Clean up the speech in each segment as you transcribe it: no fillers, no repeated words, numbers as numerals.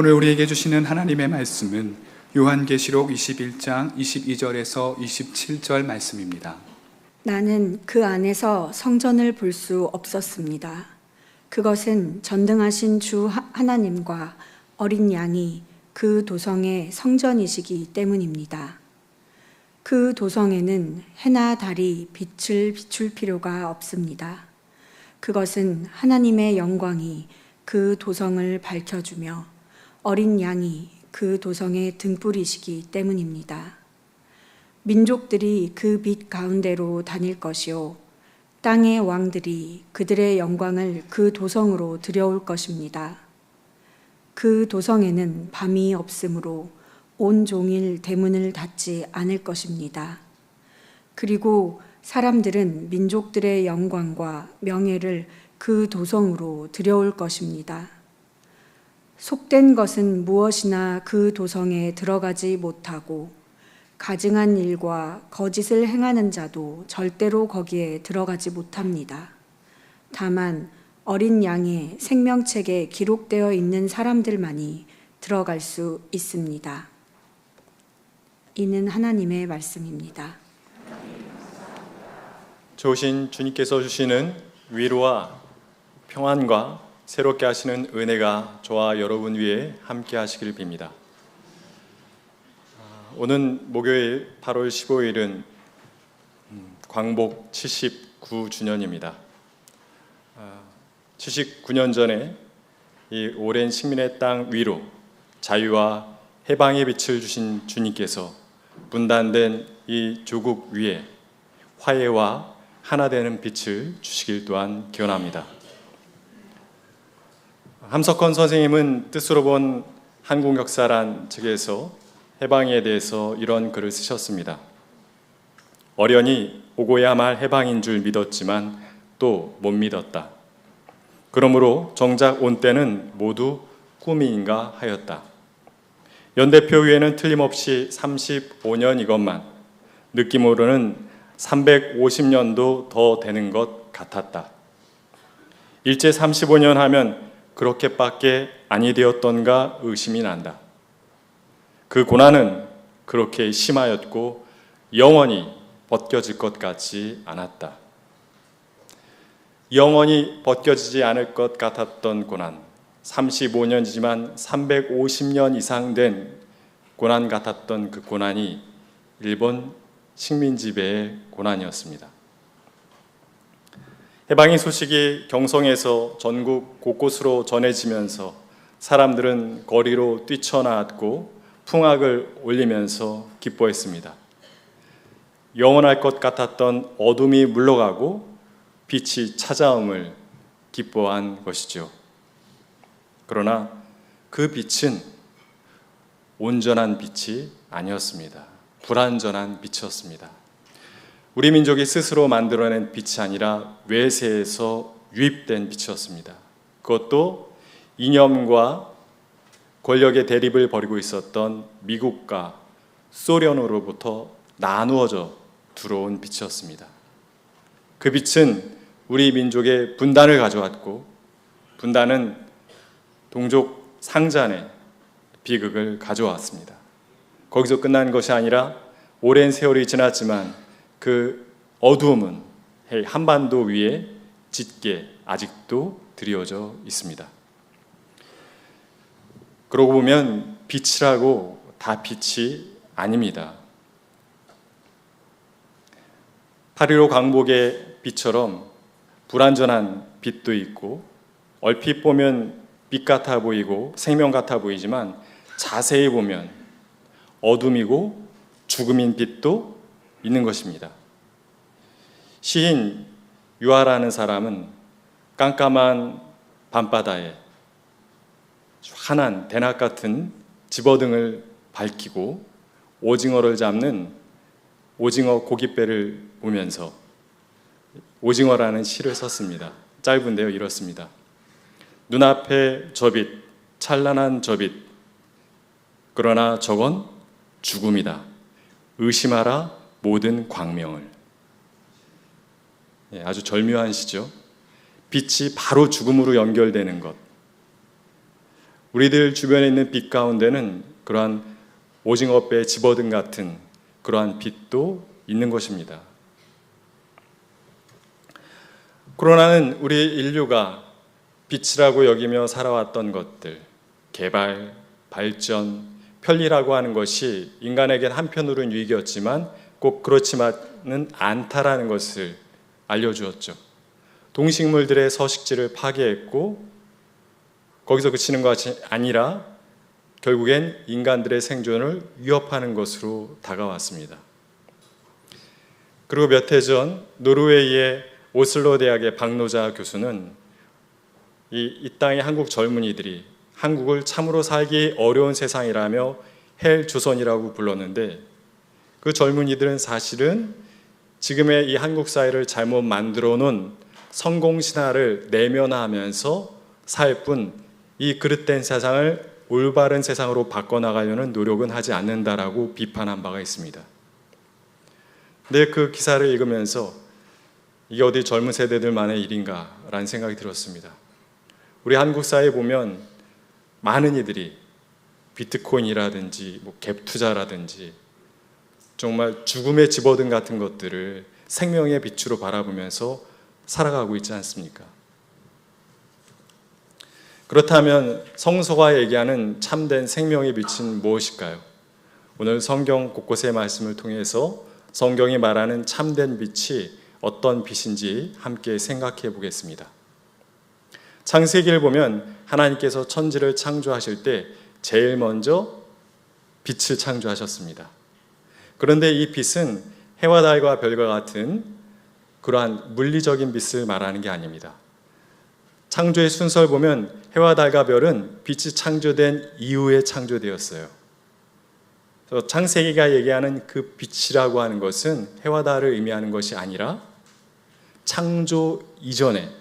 오늘 우리에게 주시는 하나님의 말씀은 요한계시록 21장 22절에서 27절 말씀입니다. 나는 그 안에서 성전을 볼 수 없었습니다. 그것은 전등하신 주 하나님과 어린 양이 그 도성의 성전이시기 때문입니다. 그 도성에는 해나 달이 빛을 비출 필요가 없습니다. 그것은 하나님의 영광이 그 도성을 밝혀주며 어린 양이 그 도성의 등불이시기 때문입니다. 민족들이 그 빛 가운데로 다닐 것이요 땅의 왕들이 그들의 영광을 그 도성으로 들여올 것입니다. 그 도성에는 밤이 없으므로 온종일 대문을 닫지 않을 것입니다. 그리고 사람들은 민족들의 영광과 명예를 그 도성으로 들여올 것입니다. 속된 것은 무엇이나 그 도성에 들어가지 못하고 가증한 일과 거짓을 행하는 자도 절대로 거기에 들어가지 못합니다. 다만 어린 양의 생명책에 기록되어 있는 사람들만이 들어갈 수 있습니다. 이는 하나님의 말씀입니다. 좋으신 주님께서 주시는 위로와 평안과 새롭게 하시는 은혜가 저와 여러분 위에 함께 하시길 빕니다. 오는 목요일 8월 15일은 광복 79주년입니다. 79년 전에 이 오랜 식민의 땅 위로 자유와 해방의 빛을 주신 주님께서 분단된 이 조국 위에 화해와 하나 되는 빛을 주시길 또한 기원합니다. 함석헌 선생님은 뜻으로 본 한국 역사란 책에서 해방에 대해서 이런 글을 쓰셨습니다. 어련히 오고야 말 해방인 줄 믿었지만 또 못 믿었다. 그러므로 정작 온 때는 모두 꿈인가 하였다. 연대표 위에는 틀림없이 35년 이것만, 느낌으로는 350년도 더 되는 것 같았다. 일제 35년 하면 그렇게밖에 아니 되었던가 의심이 난다. 그 고난은 그렇게 심하였고 영원히 벗겨질 것 같지 않았다. 영원히 벗겨지지 않을 것 같았던 고난, 35년이지만 350년 이상 된 고난 같았던 그 고난이 일본 식민지배의 고난이었습니다. 해방의 소식이 경성에서 전국 곳곳으로 전해지면서 사람들은 거리로 뛰쳐나왔고 풍악을 올리면서 기뻐했습니다. 영원할 것 같았던 어둠이 물러가고 빛이 찾아옴을 기뻐한 것이죠. 그러나 그 빛은 온전한 빛이 아니었습니다. 불완전한 빛이었습니다. 우리 민족이 스스로 만들어낸 빛이 아니라 외세에서 유입된 빛이었습니다. 그것도 이념과 권력의 대립을 벌이고 있었던 미국과 소련으로부터 나누어져 들어온 빛이었습니다. 그 빛은 우리 민족의 분단을 가져왔고, 분단은 동족 상잔의 비극을 가져왔습니다. 거기서 끝난 것이 아니라 오랜 세월이 지났지만 그 어두움은 한반도 위에 짙게 아직도 드리워져 있습니다. 그러고 보면 빛이라고 다 빛이 아닙니다. 8.15 광복의 빛처럼 불완전한 빛도 있고 얼핏 보면 빛 같아 보이고 생명 같아 보이지만 자세히 보면 어둠이고 죽음인 빛도 있는 것입니다. 시인 유아라는 사람은 깜깜한 밤바다에 환한 대낮 같은 집어등을 밝히고 오징어를 잡는 오징어 고깃배를 보면서 오징어라는 시를 썼습니다. 짧은데요, 이렇습니다. 눈앞에 저 빛, 찬란한 저 빛, 그러나 저건 죽음이다. 의심하라 모든 광명을. 아주 절묘한 시죠. 빛이 바로 죽음으로 연결되는 것. 우리들 주변에 있는 빛 가운데는 그러한 오징어배에 집어든 같은 그러한 빛도 있는 것입니다. 코로나는 우리 인류가 빛이라고 여기며 살아왔던 것들, 개발, 발전, 편리라고 하는 것이 인간에겐 한편으로는 유익이었지만 꼭 그렇지만은 않다라는 것을 알려주었죠. 동식물들의 서식지를 파괴했고 거기서 그치는 것이 아니라 결국엔 인간들의 생존을 위협하는 것으로 다가왔습니다. 그리고 몇 해 전 노르웨이의 오슬로 대학의 박노자 교수는 이 땅의 한국 젊은이들이 한국을 참으로 살기 어려운 세상이라며 헬 조선이라고 불렀는데, 그 젊은이들은 사실은 지금의 이 한국 사회를 잘못 만들어 놓은 성공 신화를 내면화하면서 살 뿐, 이 그릇된 세상을 올바른 세상으로 바꿔나가려는 노력은 하지 않는다라고 비판한 바가 있습니다. 근데 그 기사를 읽으면서 이게 어디 젊은 세대들만의 일인가 라는 생각이 들었습니다. 우리 한국 사회에 보면 많은 이들이 비트코인이라든지 갭 투자라든지 정말 죽음의 집어든 같은 것들을 생명의 빛으로 바라보면서 살아가고 있지 않습니까? 그렇다면 성서가 얘기하는 참된 생명의 빛은 무엇일까요? 오늘 성경 곳곳의 말씀을 통해서 성경이 말하는 참된 빛이 어떤 빛인지 함께 생각해 보겠습니다. 창세기를 보면 하나님께서 천지를 창조하실 때 제일 먼저 빛을 창조하셨습니다. 그런데 이 빛은 해와 달과 별과 같은 그러한 물리적인 빛을 말하는 게 아닙니다. 창조의 순서를 보면 해와 달과 별은 빛이 창조된 이후에 창조되었어요. 그래서 창세기가 얘기하는 그 빛이라고 하는 것은 해와 달을 의미하는 것이 아니라 창조 이전에,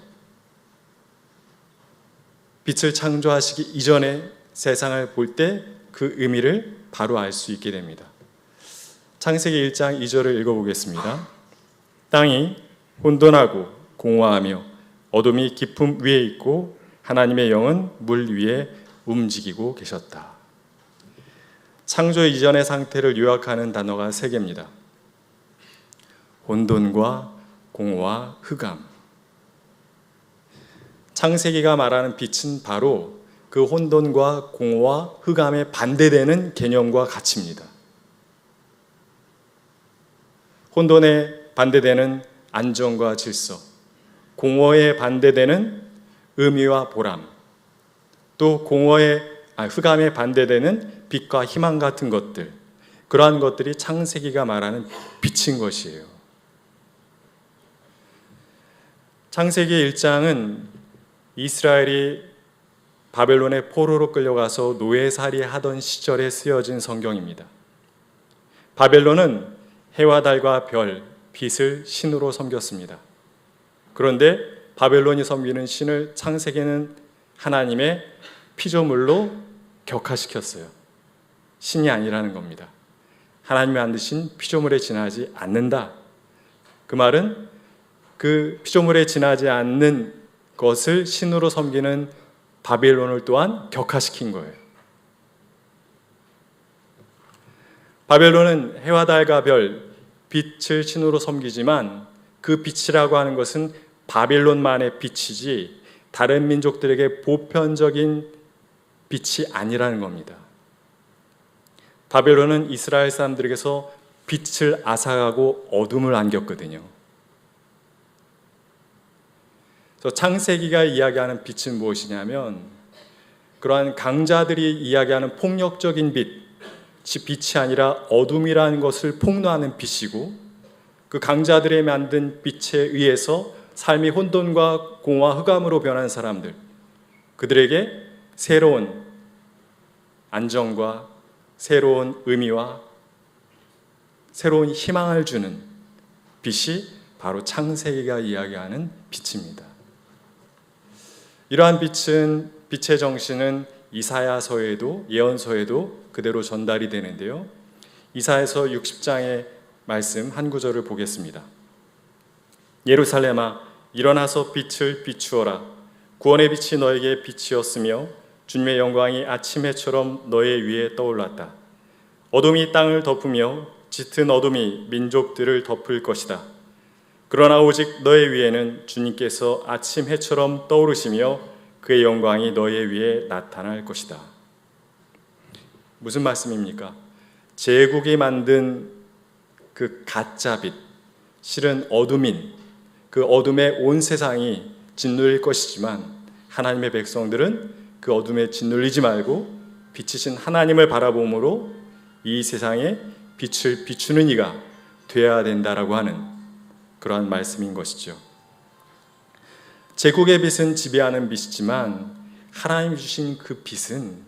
빛을 창조하시기 이전에 세상을 볼 때 그 의미를 바로 알 수 있게 됩니다. 창세기 1장 2절을 읽어보겠습니다. 땅이 혼돈하고 공허하며 어둠이 깊음 위에 있고 하나님의 영은 물 위에 움직이고 계셨다. 창조 이전의 상태를 요약하는 단어가 3개입니다. 혼돈과 공허와 흑암. 창세기가 말하는 빛은 바로 그 혼돈과 공허와 흑암에 반대되는 개념과 가치입니다. 혼돈에 반대되는 안정과 질서, 공허에 반대되는 의미와 보람, 또 흑암에 반대되는 빛과 희망 같은 것들, 그러한 것들이 창세기가 말하는 빛인 것이에요. 창세기 1장은 이스라엘이 바벨론의 포로로 끌려가서 노예살이 하던 시절에 쓰여진 성경입니다. 바벨론은 해와 달과 별, 빛을 신으로 섬겼습니다. 그런데 바벨론이 섬기는 신을 창세기는 하나님의 피조물로 격화시켰어요. 신이 아니라는 겁니다. 하나님이 만드신 피조물에 지나지 않는다. 그 말은 그 피조물에 지나지 않는 것을 신으로 섬기는 바벨론을 또한 격화시킨 거예요. 바벨론은 해와 달과 별, 빛을 신으로 섬기지만 그 빛이라고 하는 것은 바벨론만의 빛이지 다른 민족들에게 보편적인 빛이 아니라는 겁니다. 바벨론은 이스라엘 사람들에게서 빛을 앗아가고 어둠을 안겼거든요. 그래서 창세기가 이야기하는 빛은 무엇이냐면 그러한 강자들이 이야기하는 폭력적인 빛이 아니라 어둠이라는 것을 폭로하는 빛이고, 그 강자들이 만든 빛에 의해서 삶이 혼돈과 공허와 흑암으로 변한 사람들, 그들에게 새로운 안정과 새로운 의미와 새로운 희망을 주는 빛이 바로 창세기가 이야기하는 빛입니다. 이러한 빛의 정신은 이사야서에도 예언서에도 그대로 전달이 되는데요. 이사야서 60장의 말씀 한 구절을 보겠습니다. 예루살렘아 일어나서 빛을 비추어라. 구원의 빛이 너에게 빛이었으며 주님의 영광이 아침 해처럼 너의 위에 떠올랐다. 어둠이 땅을 덮으며 짙은 어둠이 민족들을 덮을 것이다. 그러나 오직 너의 위에는 주님께서 아침 해처럼 떠오르시며 그의 영광이 너의 위에 나타날 것이다. 무슨 말씀입니까? 제국이 만든 그 가짜빛, 실은 어둠인 그 어둠에 온 세상이 짓눌릴 것이지만 하나님의 백성들은 그 어둠에 짓눌리지 말고 빛이신 하나님을 바라봄으로 이 세상에 빛을 비추는 이가 되어야 된다라고 하는 그러한 말씀인 것이죠. 제국의 빛은 지배하는 빛이지만 하나님이 주신 그 빛은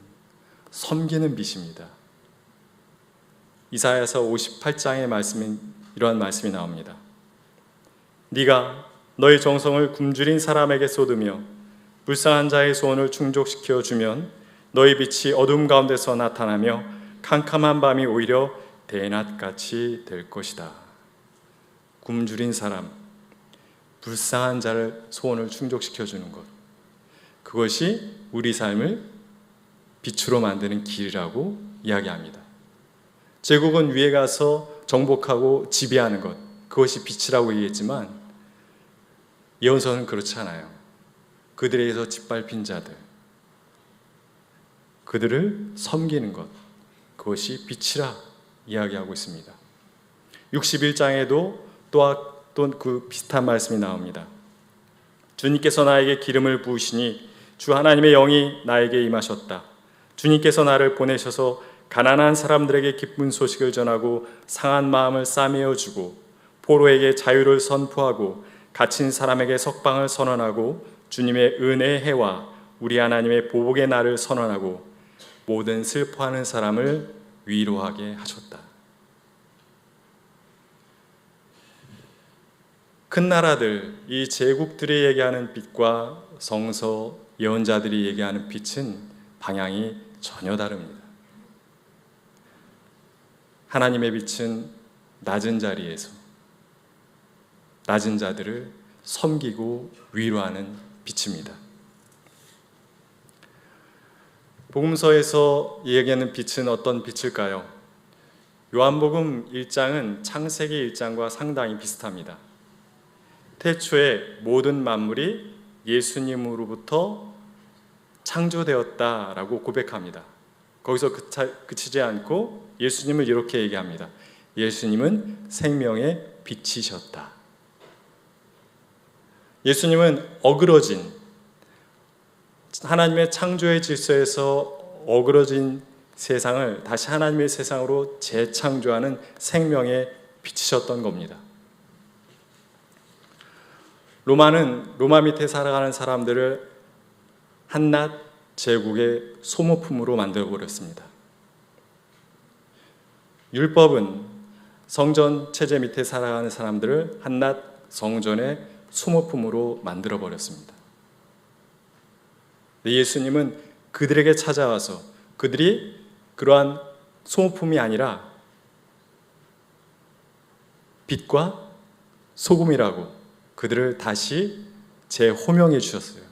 섬기는 빛입니다. 이사야서 58장의 말씀인 이러한 말씀이 나옵니다. 네가 너의 정성을 굶주린 사람에게 쏟으며 불쌍한 자의 소원을 충족시켜 주면 너의 빛이 어둠 가운데서 나타나며 캄캄한 밤이 오히려 대낮같이 될 것이다. 굶주린 사람, 불쌍한 자를 소원을 충족시켜 주는 것, 그것이 우리 삶을 빛으로 만드는 길이라고 이야기합니다. 제국은 위에 가서 정복하고 지배하는 것, 그것이 빛이라고 얘기했지만 예언서는 그렇지 않아요. 그들에게서 짓밟힌 자들, 그들을 섬기는 것, 그것이 빛이라 이야기하고 있습니다. 61장에도 또 그 비슷한 말씀이 나옵니다. 주님께서 나에게 기름을 부으시니 주 하나님의 영이 나에게 임하셨다. 주님께서 나를 보내셔서 가난한 사람들에게 기쁜 소식을 전하고 상한 마음을 싸매어 주고 포로에게 자유를 선포하고 갇힌 사람에게 석방을 선언하고 주님의 은혜의 해와 우리 하나님의 보복의 날을 선언하고 모든 슬퍼하는 사람을 위로하게 하셨다. 큰 나라들, 이 제국들이 얘기하는 빛과 성서 예언자들이 얘기하는 빛은 방향이 전혀 다릅니다. 하나님의 빛은 낮은 자리에서 낮은 자들을 섬기고 위로하는 빛입니다. 복음서에서 얘기하는 빛은 어떤 빛일까요? 요한복음 1장은 창세기 1장과 상당히 비슷합니다. 태초에 모든 만물이 예수님으로부터 창조되었다라고 고백합니다. 거기서 그치지 않고 예수님을 이렇게 얘기합니다. 예수님은 생명의 빛이셨다. 예수님은 어그러진 하나님의 창조의 질서에서 어그러진 세상을 다시 하나님의 세상으로 재창조하는 생명의 빛이셨던 겁니다. 로마는 로마 밑에 살아가는 사람들을 한낱 제국의 소모품으로 만들어버렸습니다. 율법은 성전 체제 밑에 살아가는 사람들을 한낱 성전의 소모품으로 만들어버렸습니다. 예수님은 그들에게 찾아와서 그들이 그러한 소모품이 아니라 빛과 소금이라고 그들을 다시 재호명해 주셨어요.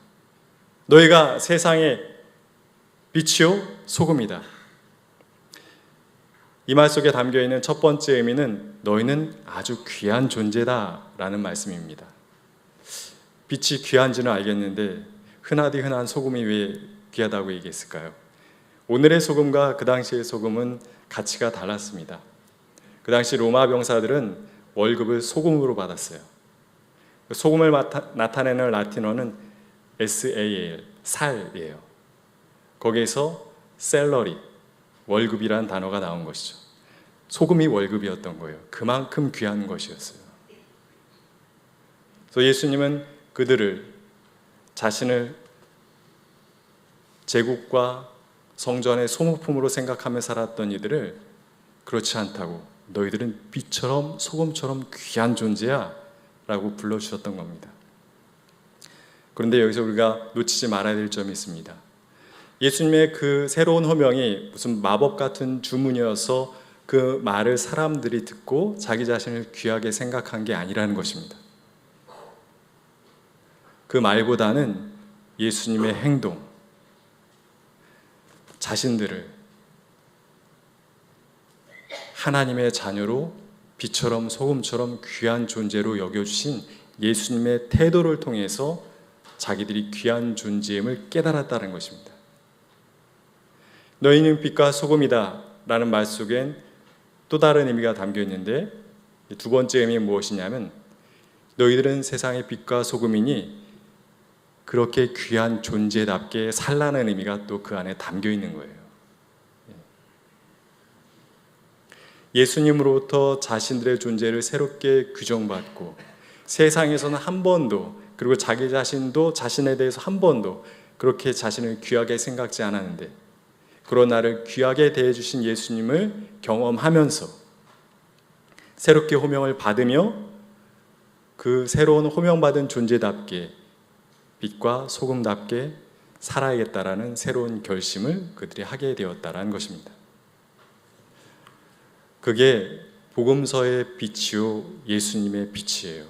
너희가 세상의 빛이요 소금이다. 이 말 속에 담겨있는 첫 번째 의미는 너희는 아주 귀한 존재다라는 말씀입니다. 빛이 귀한지는 알겠는데 흔하디 흔한 소금이 왜 귀하다고 얘기했을까요? 오늘의 소금과 그 당시의 소금은 가치가 달랐습니다. 그 당시 로마 병사들은 월급을 소금으로 받았어요. 소금을 나타내는 라틴어는 SAL, 살이에요. 거기에서 셀러리, 월급이라는 단어가 나온 것이죠. 소금이 월급이었던 거예요. 그만큼 귀한 것이었어요. 그래서 예수님은 그들을 자신을 제국과 성전의 소모품으로 생각하며 살았던 이들을 그렇지 않다고 너희들은 빛처럼 소금처럼 귀한 존재야 라고 불러주셨던 겁니다. 그런데 여기서 우리가 놓치지 말아야 될 점이 있습니다. 예수님의 그 새로운 호명이 무슨 마법 같은 주문이어서 그 말을 사람들이 듣고 자기 자신을 귀하게 생각한 게 아니라는 것입니다. 그 말보다는 예수님의 행동, 자신들을 하나님의 자녀로 빛처럼 소금처럼 귀한 존재로 여겨주신 예수님의 태도를 통해서 자기들이 귀한 존재임을 깨달았다는 것입니다. 너희는 빛과 소금이다 라는 말 속엔 또 다른 의미가 담겨 있는데, 두 번째 의미는 무엇이냐면 너희들은 세상의 빛과 소금이니 그렇게 귀한 존재답게 살라는 의미가 또 그 안에 담겨 있는 거예요. 예수님으로부터 자신들의 존재를 새롭게 규정받고 세상에서는 한 번도, 그리고 자기 자신도 자신에 대해서 한 번도 그렇게 자신을 귀하게 생각지 않았는데, 그런 나를 귀하게 대해주신 예수님을 경험하면서 새롭게 호명을 받으며 그 새로운 호명받은 존재답게 빛과 소금답게 살아야겠다라는 새로운 결심을 그들이 하게 되었다라는 것입니다. 그게 복음서의 빛이요 예수님의 빛이에요.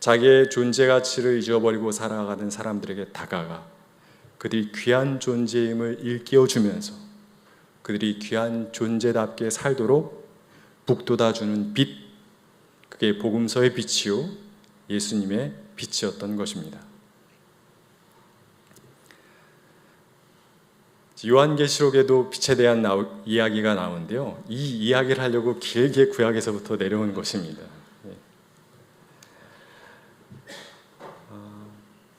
자기의 존재 가치를 잊어버리고 살아가는 사람들에게 다가가 그들이 귀한 존재임을 일깨워주면서 그들이 귀한 존재답게 살도록 북돋아주는 빛, 그게 복음서의 빛이요 예수님의 빛이었던 것입니다. 요한계시록에도 빛에 대한 이야기가 나오는데요, 이 이야기를 하려고 길게 구약에서부터 내려온 것입니다.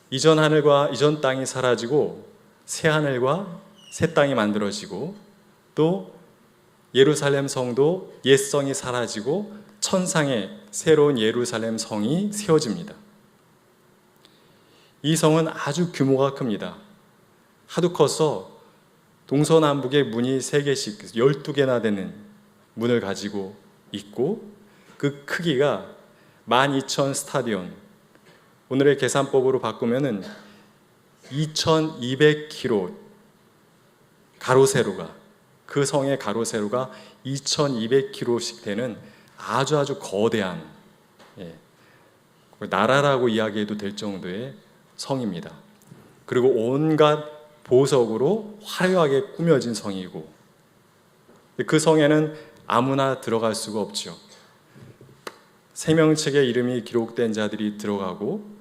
이전 하늘과 이전 땅이 사라지고 새 하늘과 새 땅이 만들어지고, 또 예루살렘 성도 옛 성이 사라지고 천상의 새로운 예루살렘 성이 세워집니다. 이 성은 아주 규모가 큽니다. 하도 커서 동서남북의 문이 3개씩 12개나 되는 문을 가지고 있고, 그 크기가 12,000 스타디온, 오늘의 계산법으로 바꾸면은 2,200km 가로세로가, 그 성의 가로세로가 2,200km씩 되는 아주 거대한 나라라고 이야기해도 될 정도의 성입니다. 그리고 온갖 보석으로 화려하게 꾸며진 성이고, 그 성에는 아무나 들어갈 수가 없죠. 생명책의 이름이 기록된 자들이 들어가고,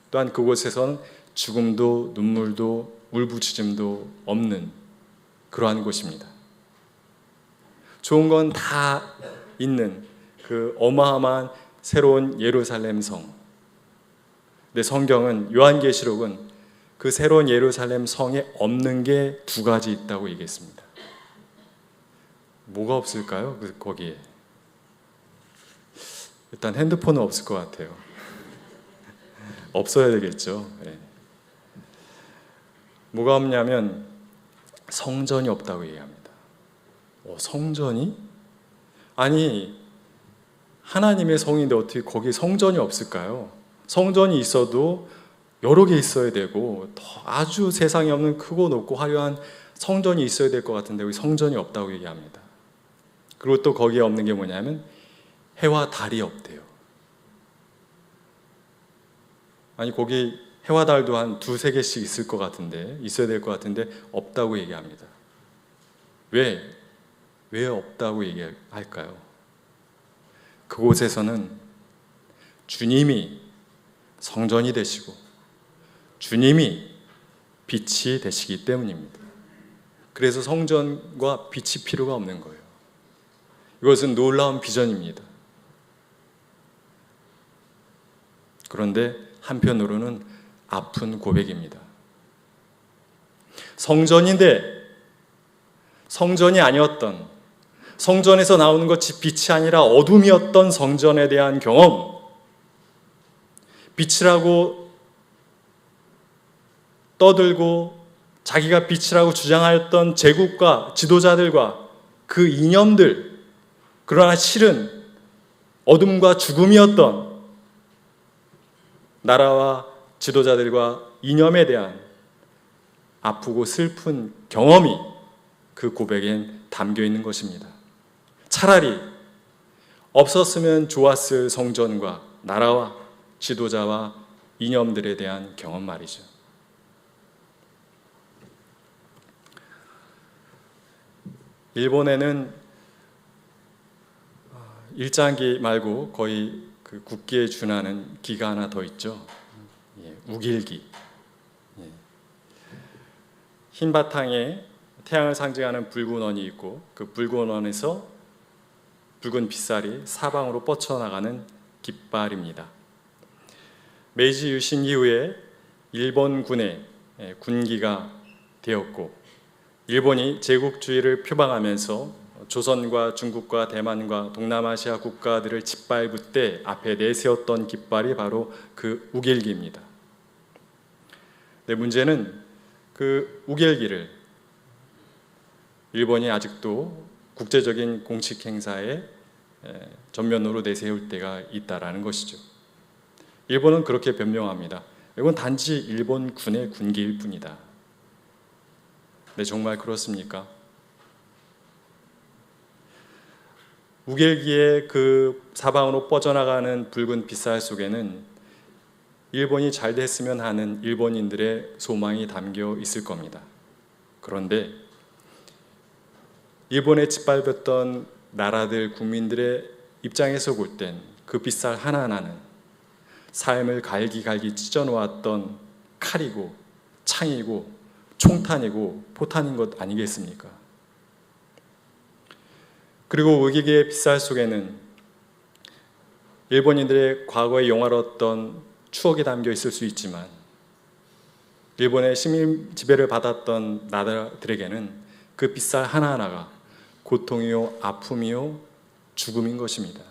또한 그곳에선 죽음도 눈물도 울부짖음도 없는 그러한 곳입니다. 좋은 건 다 있는 그 어마어마한 새로운 예루살렘 성. 근데 성경은, 요한계시록은 그 새로운 예루살렘 성에 없는 게 2가지 있다고 얘기했습니다. 뭐가 없을까요? 거기에 일단 핸드폰은 없을 것 같아요. 없어야 되겠죠. 네. 뭐가 없냐면 성전이 없다고 얘기합니다. 성전이? 아니, 하나님의 성인데 어떻게 거기 성전이 없을까요? 성전이 있어도 여러 개 있어야 되고, 더 아주 세상에 없는 크고 높고 화려한 성전이 있어야 될 것 같은데 여기 성전이 없다고 얘기합니다. 그리고 또 거기에 없는 게 뭐냐면 해와 달이 없대요. 아니, 거기 해와 달도 한 2-3개씩 있을 것 같은데, 있어야 될 것 같은데 없다고 얘기합니다. 왜 없다고 얘기할까요? 그곳에서는 주님이 성전이 되시고 주님이 빛이 되시기 때문입니다. 그래서 성전과 빛이 필요가 없는 거예요. 이것은 놀라운 비전입니다. 그런데 한편으로는 아픈 고백입니다. 성전인데 성전이 아니었던, 성전에서 나오는 것이 빛이 아니라 어둠이었던 성전에 대한 경험, 빛이라고 떠들고 자기가 빛이라고 주장하였던 제국과 지도자들과 그 이념들, 그러나 실은 어둠과 죽음이었던 나라와 지도자들과 이념에 대한 아프고 슬픈 경험이 그 고백엔 담겨 있는 것입니다. 차라리 없었으면 좋았을 성전과 나라와 지도자와 이념들에 대한 경험 말이죠. 일본에는 일장기 말고 거의 그 국기에 준하는 기가 하나 더 있죠. 우길기. 흰 바탕에 태양을 상징하는 붉은 원이 있고 그 붉은 원에서 붉은 빗살이 사방으로 뻗쳐나가는 깃발입니다. 메이지 유신 이후에 일본군의 군기가 되었고 일본이 제국주의를 표방하면서 조선과 중국과 대만과 동남아시아 국가들을 짓밟을 때 앞에 내세웠던 깃발이 바로 그 우길기입니다. 네, 문제는 그 우길기를 일본이 아직도 국제적인 공식 행사에 전면으로 내세울 때가 있다라는 것이죠. 일본은 그렇게 변명합니다. 이건 단지 일본 군의 군기일 뿐이다. 네, 정말 그렇습니까? 우길기의 그 사방으로 뻗어나가는 붉은 빗살 속에는 일본이 잘 됐으면 하는 일본인들의 소망이 담겨 있을 겁니다. 그런데 일본에 짓밟았던 나라들 국민들의 입장에서 볼 땐 그 빗살 하나하나는 삶을 갈기갈기 찢어놓았던 칼이고 창이고 총탄이고 포탄인 것 아니겠습니까? 그리고 우길기의 빗살 속에는 일본인들의 과거에 영화로웠던 추억이 담겨 있을 수 있지만 일본의 식민 지배를 받았던 나라들에게는 그 빗살 하나하나가 고통이요, 아픔이요, 죽음인 것입니다.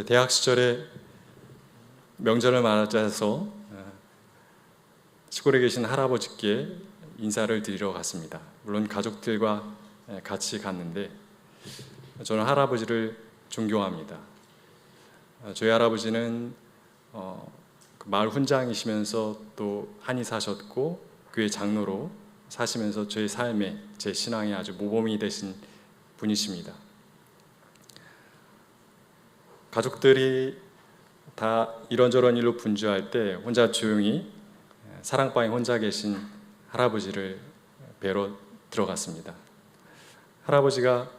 대학 시절에 명절을 맞아서 시골에 계신 할아버지께 인사를 드리러 갔습니다. 물론 가족들과 같이 갔는데 저는 할아버지를 존경합니다. 저희 할아버지는 마을 훈장이시면서 또 한이 사셨고 교회 장로로 사시면서 저의 삶에 제 신앙에 아주 모범이 되신 분이십니다. 가족들이 다 이런저런 일로 분주할 때 혼자 조용히 사랑방에 혼자 계신 할아버지를 뵈러 들어갔습니다. 할아버지가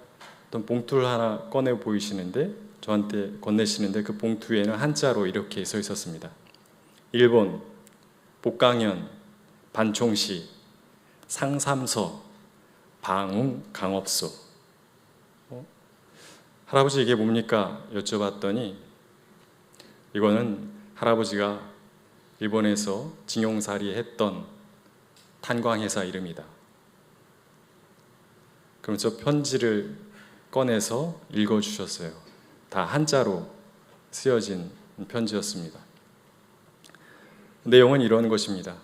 어떤 봉투를 하나 꺼내 보이시는데 저한테 건네시는데 그 봉투에는 한자로 이렇게 써 있었습니다. 일본, 복강현, 반총시, 상삼서, 방웅, 강업소. 할아버지 이게 뭡니까? 여쭤봤더니 이거는 할아버지가 일본에서 징용살이 했던 탄광회사 이름이다. 그러면서 편지를 꺼내서 읽어주셨어요. 다 한자로 쓰여진 편지였습니다. 내용은 이런 것입니다.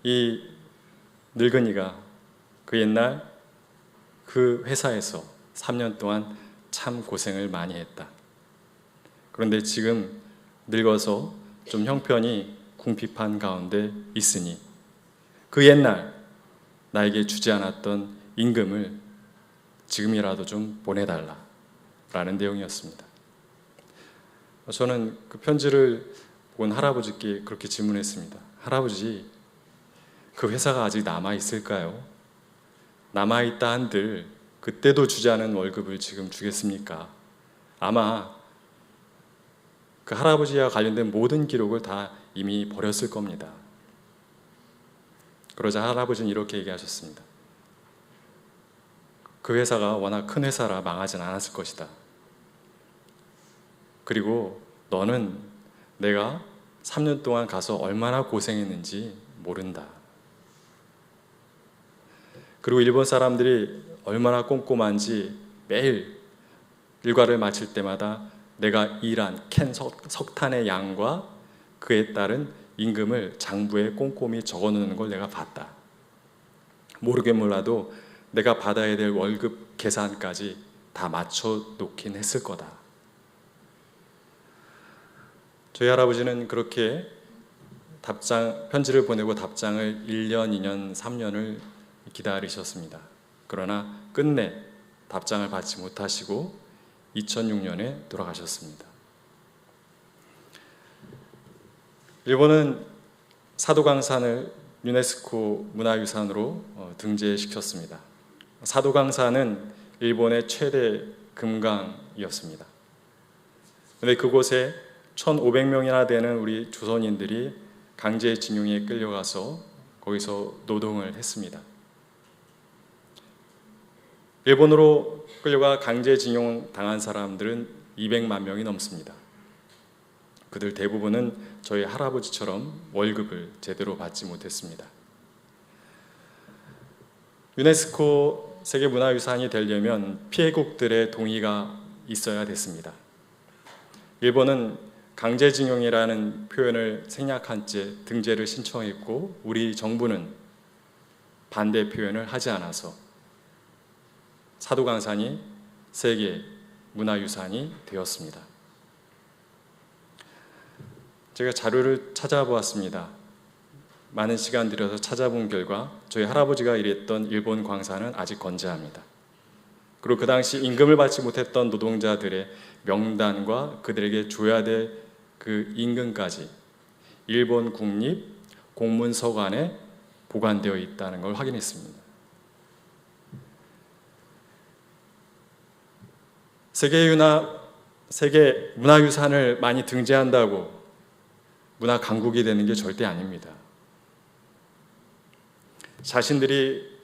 이 늙은이가 그 옛날 그 회사에서 3년 동안 참 고생을 많이 했다. 그런데 지금 늙어서 좀 형편이 궁핍한 가운데 있으니 그 옛날 나에게 주지 않았던 임금을 지금이라도 좀 보내달라 라는 내용이었습니다. 저는 그 편지를 본 할아버지께 그렇게 질문했습니다. 할아버지, 그 회사가 아직 남아있을까요? 남아있다 한들 그때도 주지 않은 월급을 지금 주겠습니까? 아마 그 할아버지와 관련된 모든 기록을 다 이미 버렸을 겁니다. 그러자 할아버지는 이렇게 얘기하셨습니다. 그 회사가 워낙 큰 회사라 망하진 않았을 것이다. 그리고 너는 내가 3년 동안 가서 얼마나 고생했는지 모른다. 그리고 일본 사람들이 얼마나 꼼꼼한지 매일 일과를 마칠 때마다 내가 일한 캔 석탄의 양과 그에 따른 임금을 장부에 꼼꼼히 적어놓는 걸 내가 봤다. 모르긴 몰라도 내가 받아야 될 월급 계산까지 다 맞춰놓긴 했을 거다. 저희 할아버지는 그렇게 편지를 보내고 답장을 1년, 2년, 3년을 기다리셨습니다. 그러나 끝내 답장을 받지 못하시고 2006년에 돌아가셨습니다. 일본은 사도강산을 유네스코 문화유산으로 등재시켰습니다. 사도강산은 일본의 최대 금강이었습니다. 그런데 그곳에 1,500명이나 되는 우리 조선인들이 강제징용에 끌려가서 거기서 노동을 했습니다. 일본으로 끌려가 강제징용 당한 사람들은 200만 명이 넘습니다. 그들 대부분은 저희 할아버지처럼 월급을 제대로 받지 못했습니다. 유네스코 세계문화유산이 되려면 피해국들의 동의가 있어야 됐습니다. 일본은 강제징용이라는 표현을 생략한 채 등재를 신청했고 우리 정부는 반대 표현을 하지 않아서 사도강산이 세계문화유산이 되었습니다. 제가 자료를 찾아보았습니다. 많은 시간 들여서 찾아본 결과 저희 할아버지가 일했던 일본 광산은 아직 건재합니다. 그리고 그 당시 임금을 받지 못했던 노동자들의 명단과 그들에게 줘야 될 그 임금까지 일본 국립 공문서관에 보관되어 있다는 걸 확인했습니다. 세계 문화유산을 많이 등재한다고 문화 강국이 되는 게 절대 아닙니다. 자신들이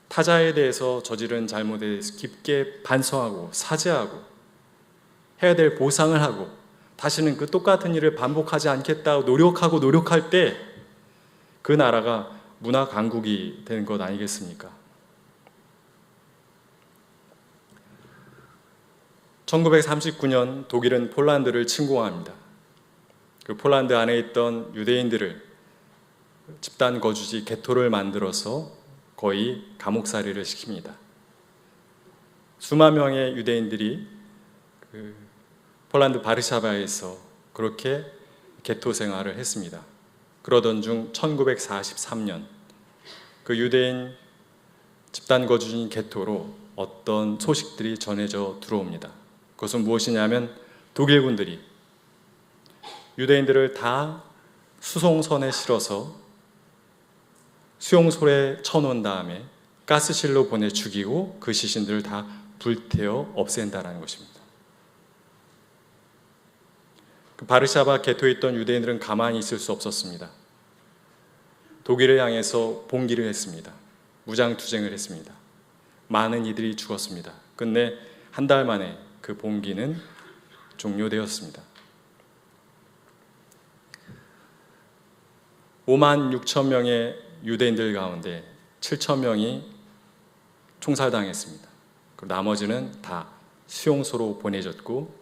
타자에 대해서 저지른 잘못에 대해서 깊게 반성하고 사죄하고 해야 될 보상을 하고 다시는 그 똑같은 일을 반복하지 않겠다고 노력할 때 그 나라가 문화 강국이 되는 것 아니겠습니까? 1939년 독일은 폴란드를 침공합니다. 그 폴란드 안에 있던 유대인들을 집단 거주지 게토를 만들어서 거의 감옥살이를 시킵니다. 수만 명의 유대인들이 폴란드 바르샤바에서 그렇게 게토 생활을 했습니다. 그러던 중 1943년 그 유대인 집단 거주지 게토로 어떤 소식들이 전해져 들어옵니다. 그것은 무엇이냐면 독일군들이 유대인들을 다 수송선에 실어서 수용소에 쳐놓은 다음에 가스실로 보내 죽이고 그 시신들을 다 불태워 없앤다는 것입니다. 그 바르샤바 게토에 있던 유대인들은 가만히 있을 수 없었습니다. 독일을 향해서 봉기를 했습니다. 무장투쟁을 했습니다. 많은 이들이 죽었습니다. 끝내 한 달 만에 그 봉기는 종료되었습니다. 5만 6천 명의 유대인들 가운데 7천 명이 총살당했습니다. 그리고 나머지는 다 수용소로 보내졌고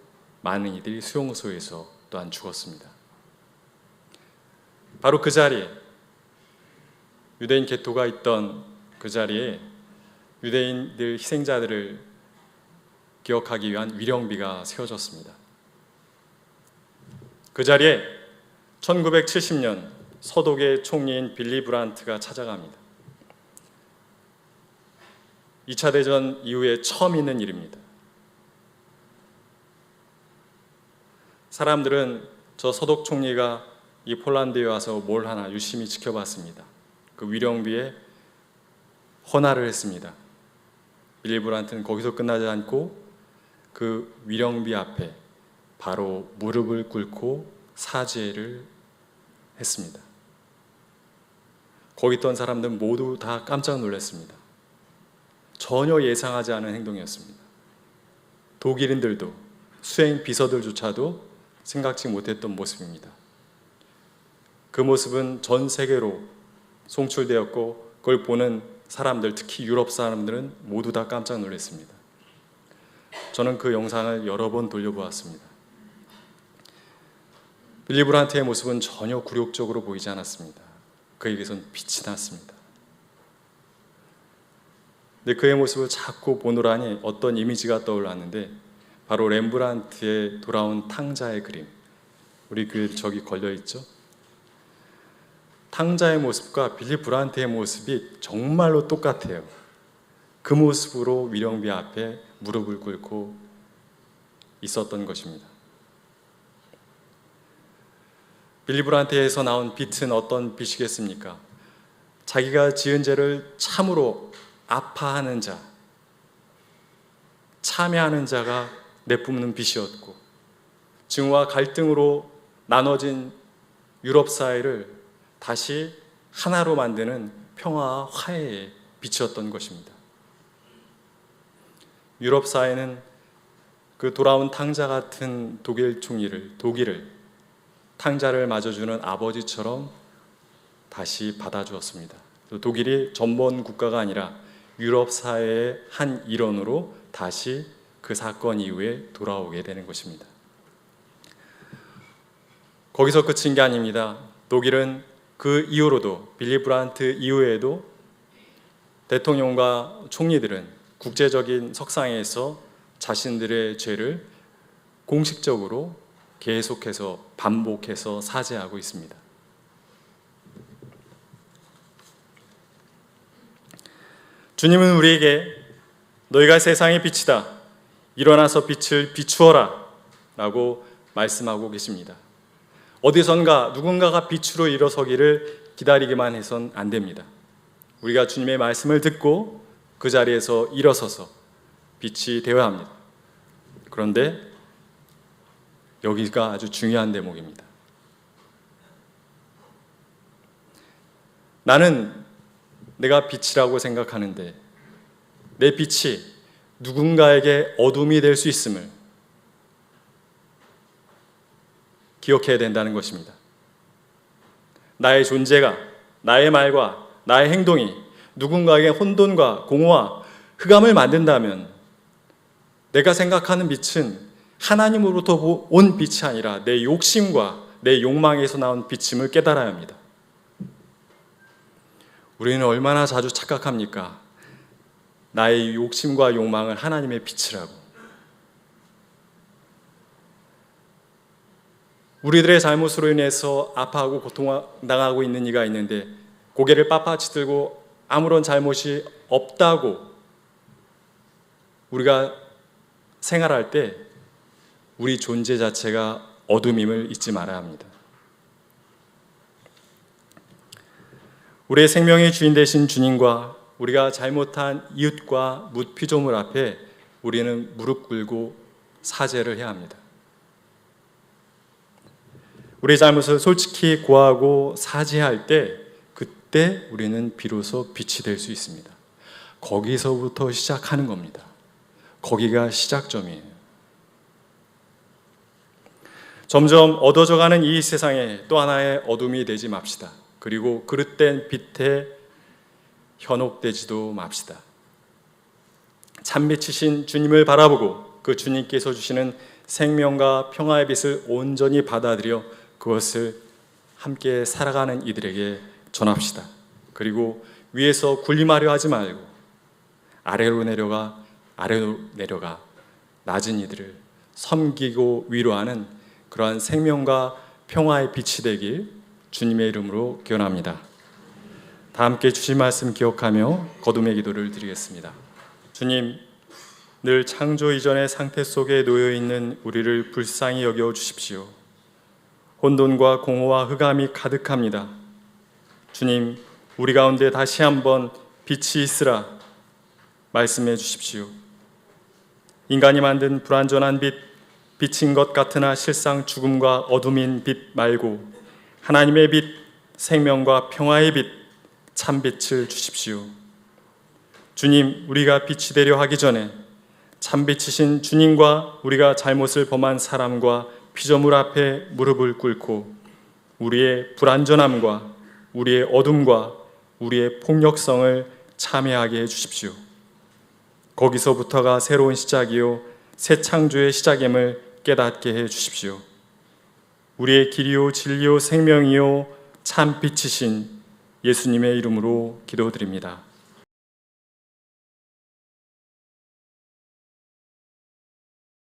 많은 이들이 수용소에서 또한 죽었습니다. 바로 그 자리에 유대인 게토가 있던 그 자리에 유대인들 희생자들을 기억하기 위한 위령비가 세워졌습니다. 그 자리에 1970년 서독의 총리인 빌리 브란트가 찾아갑니다. 2차 대전 이후에 처음 있는 일입니다. 사람들은 저 서독 총리가 이 폴란드에 와서 뭘 하나 유심히 지켜봤습니다. 그 위령비에 헌화를 했습니다. 빌리 브란트는 거기서 끝나지 않고 그 위령비 앞에 바로 무릎을 꿇고 사죄를 했습니다. 거기 있던 사람들은 모두 다 깜짝 놀랐습니다. 전혀 예상하지 않은 행동이었습니다. 독일인들도 수행 비서들조차도 생각지 못했던 모습입니다. 그 모습은 전 세계로 송출되었고 그걸 보는 사람들, 특히 유럽 사람들은 모두 다 깜짝 놀랐습니다. 저는 그 영상을 여러 번 돌려보았습니다. 빌리 브란트의 모습은 전혀 굴욕적으로 보이지 않았습니다. 그에게선 빛이 났습니다. 근데 그의 모습을 자꾸 보노라니 어떤 이미지가 떠올랐는데 바로 렘브란트의 돌아온 탕자의 그림, 우리 교회 저기 걸려있죠? 탕자의 모습과 빌리 브란트의 모습이 정말로 똑같아요. 그 모습으로 위령비 앞에 무릎을 꿇고 있었던 것입니다. 빌리 브란트에서 나온 빛은 어떤 빛이겠습니까? 자기가 지은 죄를 참으로 아파하는 자, 참회하는 자가 내뿜는 빛이었고, 증오와 갈등으로 나눠진 유럽 사회를 다시 하나로 만드는 평화와 화해의 빛이었던 것입니다. 유럽 사회는 그 돌아온 탕자 같은 독일을 탕자를 맞아주는 아버지처럼 다시 받아주었습니다. 독일이 전범 국가가 아니라 유럽 사회의 한 일원으로 다시 그 사건 이후에 돌아오게 되는 것입니다. 거기서 그친 게 아닙니다. 독일은 그 이후로도, 빌리 브란트 이후에도 대통령과 총리들은 국제적인 석상에서 자신들의 죄를 공식적으로 계속해서 반복해서 사죄하고 있습니다. 주님은 우리에게 너희가 세상의 빛이다. 일어나서 빛을 비추어라 라고 말씀하고 계십니다. 어디선가 누군가가 빛으로 일어서기를 기다리기만 해선 안 됩니다. 우리가 주님의 말씀을 듣고 그 자리에서 일어서서 빛이 되어야 합니다. 그런데 여기가 아주 중요한 대목입니다. 나는 내가 빛이라고 생각하는데 내 빛이 누군가에게 어둠이 될 수 있음을 기억해야 된다는 것입니다. 나의 존재가, 나의 말과 나의 행동이 누군가에게 혼돈과 공허와 흑암을 만든다면 내가 생각하는 빛은 하나님으로부터 온 빛이 아니라 내 욕심과 내 욕망에서 나온 빛임을 깨달아야 합니다. 우리는 얼마나 자주 착각합니까? 나의 욕심과 욕망을 하나님의 빛이라고. 우리들의 잘못으로 인해서 아파하고 고통당하고 있는 이가 있는데 고개를 빳빳이 들고 아무런 잘못이 없다고 우리가 생활할 때 우리 존재 자체가 어둠임을 잊지 말아야 합니다. 우리의 생명의 주인 되신 주님과 우리가 잘못한 이웃과 뭇 피조물 앞에 우리는 무릎 꿇고 사죄를 해야 합니다. 우리의 잘못을 솔직히 고하고 사죄할 때 그때 우리는 비로소 빛이 될 수 있습니다. 거기서부터 시작하는 겁니다. 거기가 시작점이에요. 점점 어두워져가는 이 세상에 또 하나의 어둠이 되지 맙시다. 그리고 그릇된 빛에 현혹되지도 맙시다. 참빛이신 주님을 바라보고 그 주님께서 주시는 생명과 평화의 빛을 온전히 받아들여 그것을 함께 살아가는 이들에게 전합시다. 그리고 위에서 군림하려 하지 말고 아래로 내려가 낮은 이들을 섬기고 위로하는 그러한 생명과 평화의 빛이 되길 주님의 이름으로 기원합니다. 다 함께 주신 말씀 기억하며 거듭의 기도를 드리겠습니다. 주님, 늘 창조 이전의 상태 속에 놓여있는 우리를 불쌍히 여겨 주십시오. 혼돈과 공허와 흑암이 가득합니다. 주님, 우리 가운데 다시 한번 빛이 있으라 말씀해 주십시오. 인간이 만든 불완전한 빛, 빛인 것 같으나 실상 죽음과 어둠인 빛 말고 하나님의 빛, 생명과 평화의 빛, 참빛을 주십시오. 주님, 우리가 빛이 되려 하기 전에 참빛이신 주님과 우리가 잘못을 범한 사람과 피조물 앞에 무릎을 꿇고 우리의 불완전함과 우리의 어둠과 우리의 폭력성을 참회하게 해주십시오. 거기서부터가 새로운 시작이요 새 창조의 시작임을 깨닫게 해주십시오. 우리의 길이요 진리요 생명이요 참 빛이신 예수님의 이름으로 기도드립니다.